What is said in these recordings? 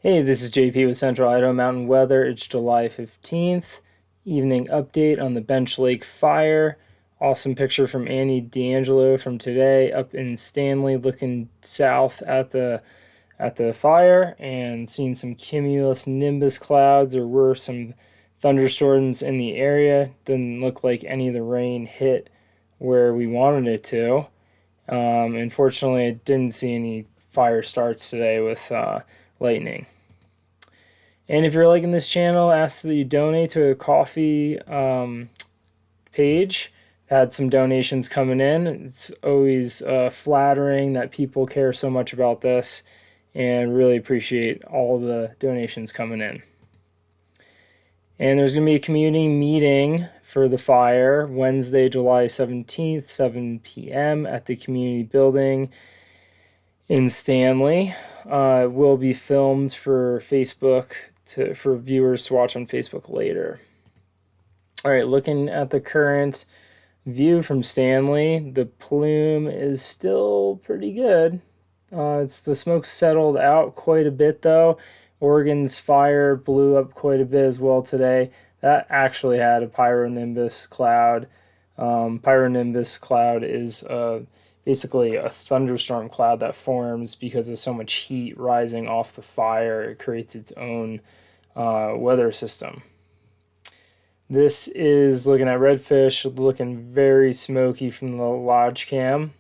Hey, this is JP with Central Idaho Mountain Weather. It's July 15th. Evening update on the Bench Lake fire. Awesome picture from Annie D'Angelo from today up in Stanley looking south at the fire and seeing some cumulus nimbus clouds. There were some thunderstorms in the area. Didn't look like any of the rain hit where we wanted it to. Unfortunately, I didn't see any fire starts today with lightning. And if you're liking this channel, ask that you donate to a coffee page. Had some donations coming in. It's always flattering that people care so much about this, and really appreciate all the donations coming in. And there's going to be a community meeting for the fire Wednesday, July 17th, 7 p.m. at the community building in Stanley. It will be filmed for Facebook for viewers to watch on Facebook later. All right, looking at the current view from Stanley, the plume is still pretty good. The smoke settled out quite a bit though. Oregon's fire blew up quite a bit as well today. That actually had a pyronimbus cloud. Pyronimbus cloud is basically a thunderstorm cloud that forms because of so much heat rising off the fire. It creates its own weather system. This is looking at redfish, looking very smoky from the lodge cam.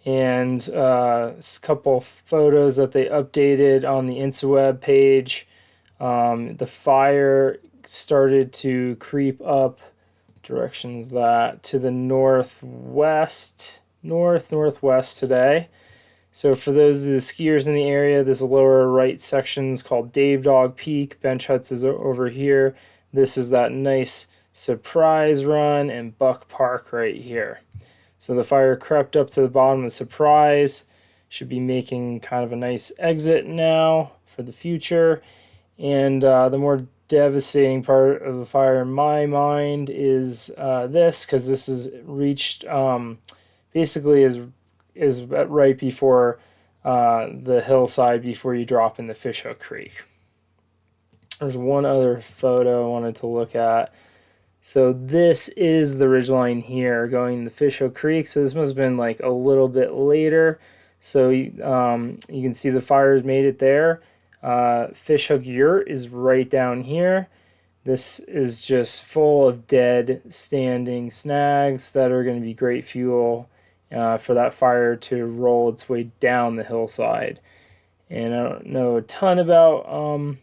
And a couple photos that they updated on the InstaWeb page. The fire started to creep up directions that to the northwest, northwest today. So for those of the skiers in the area, this lower right section is called Dave Dog Peak. Bench Huts is over here. This is that nice Surprise Run and Buck Park right here. So the fire crept up to the bottom of Surprise. Should be making kind of a nice exit now for the future. And the more devastating part of the fire in my mind is this, because this is reached basically is right before the hillside before you drop into Fishhook Creek. There's one other photo I wanted to look at. So this is the ridgeline here going to Fishhook Creek. So this must have been like a little bit later. So you can see the fires made it there. Fishhook Yurt is right down here. This is just full of dead standing snags that are going to be great fuel for that fire to roll its way down the hillside. And I don't know a ton about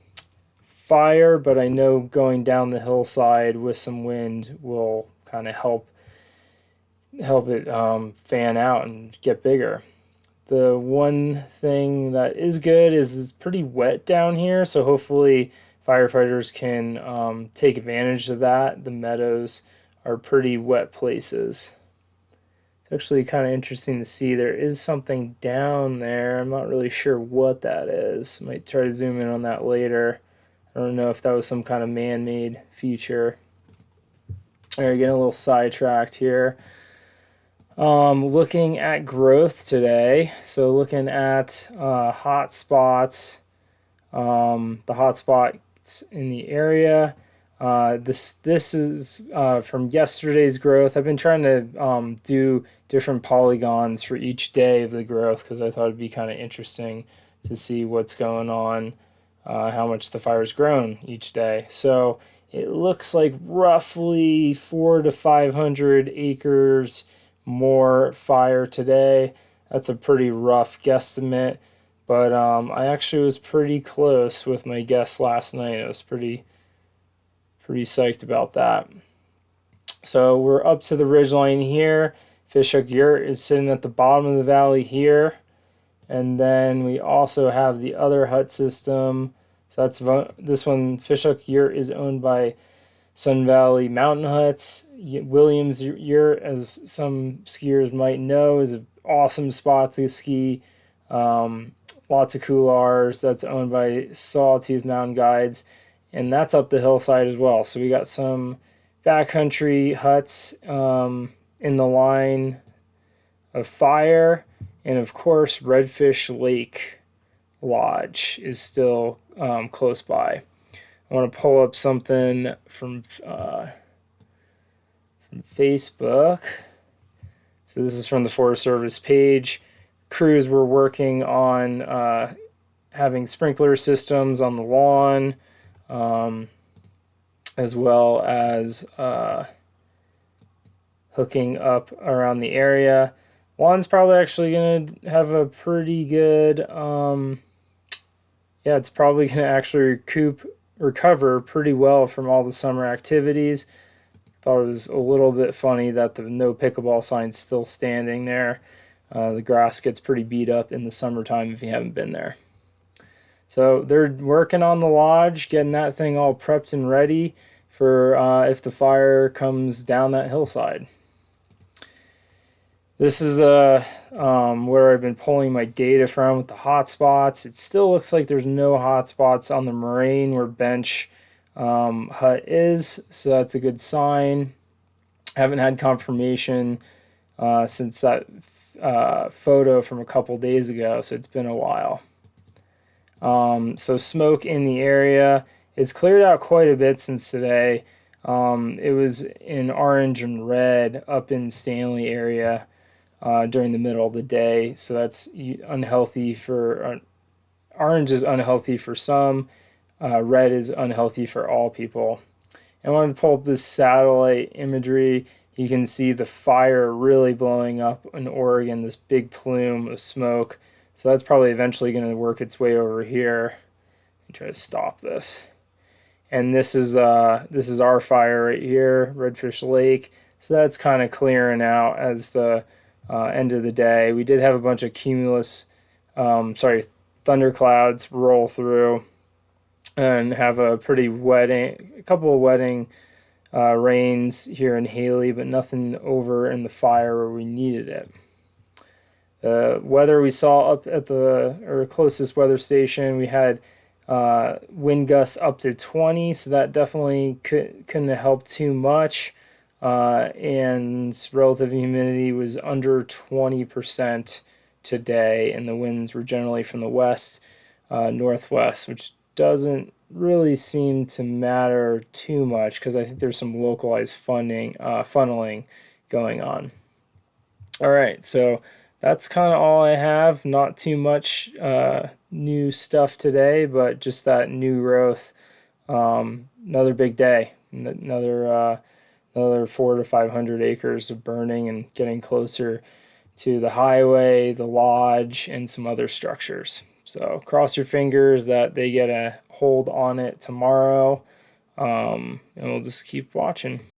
fire, but I know going down the hillside with some wind will kind of help it fan out and get bigger. The one thing that is good is it's pretty wet down here, so hopefully firefighters can take advantage of that. The meadows are pretty wet places. It's actually kind of interesting to see there is something down there. I'm not really sure what that is. Might try to zoom in on that later. I don't know if that was some kind of man-made feature. All right, getting a little sidetracked here. Looking at growth today. So looking at hot spots, the hot spots in the area. This is from yesterday's growth. I've been trying to do different polygons for each day of the growth because I thought it'd be kind of interesting to see what's going on. How much the fire's grown each day. So it looks like roughly 400 to 500 acres more fire today. That's a pretty rough guesstimate, but I actually was pretty close with my guess last night. I was pretty psyched about that. So we're up to the ridgeline here. Fishhook Yurt is sitting at the bottom of the valley here. And then we also have the other hut system. So that's this one. Fishhook Yurt is owned by Sun Valley Mountain Huts. Williams Yurt, as some skiers might know, is an awesome spot to ski. Lots of couloirs. That's owned by Sawtooth Mountain Guides. And that's up the hillside as well. So we got some backcountry huts in the line of fire. And of course, Redfish Lake lodge is still close by. I want to pull up something from Facebook. So this is from the Forest Service page. Crews were working on having sprinkler systems on the lawn, as well as hooking up around the area. Lawn's probably actually going to have a pretty good, it's probably going to actually recover pretty well from all the summer activities. Thought it was a little bit funny that the no pickleball sign's still standing there. The grass gets pretty beat up in the summertime if you haven't been there. So they're working on the lodge, getting that thing all prepped and ready for if the fire comes down that hillside. This is where I've been pulling my data from with the hotspots. It still looks like there's no hotspots on the moraine where Bench hut is, so that's a good sign. Haven't had confirmation since that photo from a couple days ago, so it's been a while. So smoke in the area. It's cleared out quite a bit since today. It was in orange and red up in Stanley area during the middle of the day, so that's unhealthy for orange is unhealthy for some, red is unhealthy for all people. And I wanted to pull up this satellite imagery. You can see the fire really blowing up in Oregon, this big plume of smoke. So that's probably eventually going to work its way over here. Let me try to stop this. And this is our fire right here, Redfish Lake. So that's kind of clearing out as the end of the day. We did have a bunch of thunderclouds roll through and have a couple of wetting rains here in Haley, but nothing over in the fire where we needed it. The weather we saw up at the closest weather station, we had wind gusts up to 20, so that definitely couldn't have helped too much. And relative humidity was under 20% today, and the winds were generally from the west, northwest, which doesn't really seem to matter too much because I think there's some localized funneling going on. All right, so that's kind of all I have. Not too much new stuff today, but just that new growth. Another big day. Another 400 to 500 acres of burning and getting closer to the highway, the lodge, and some other structures. So cross your fingers that they get a hold on it tomorrow, and we'll just keep watching.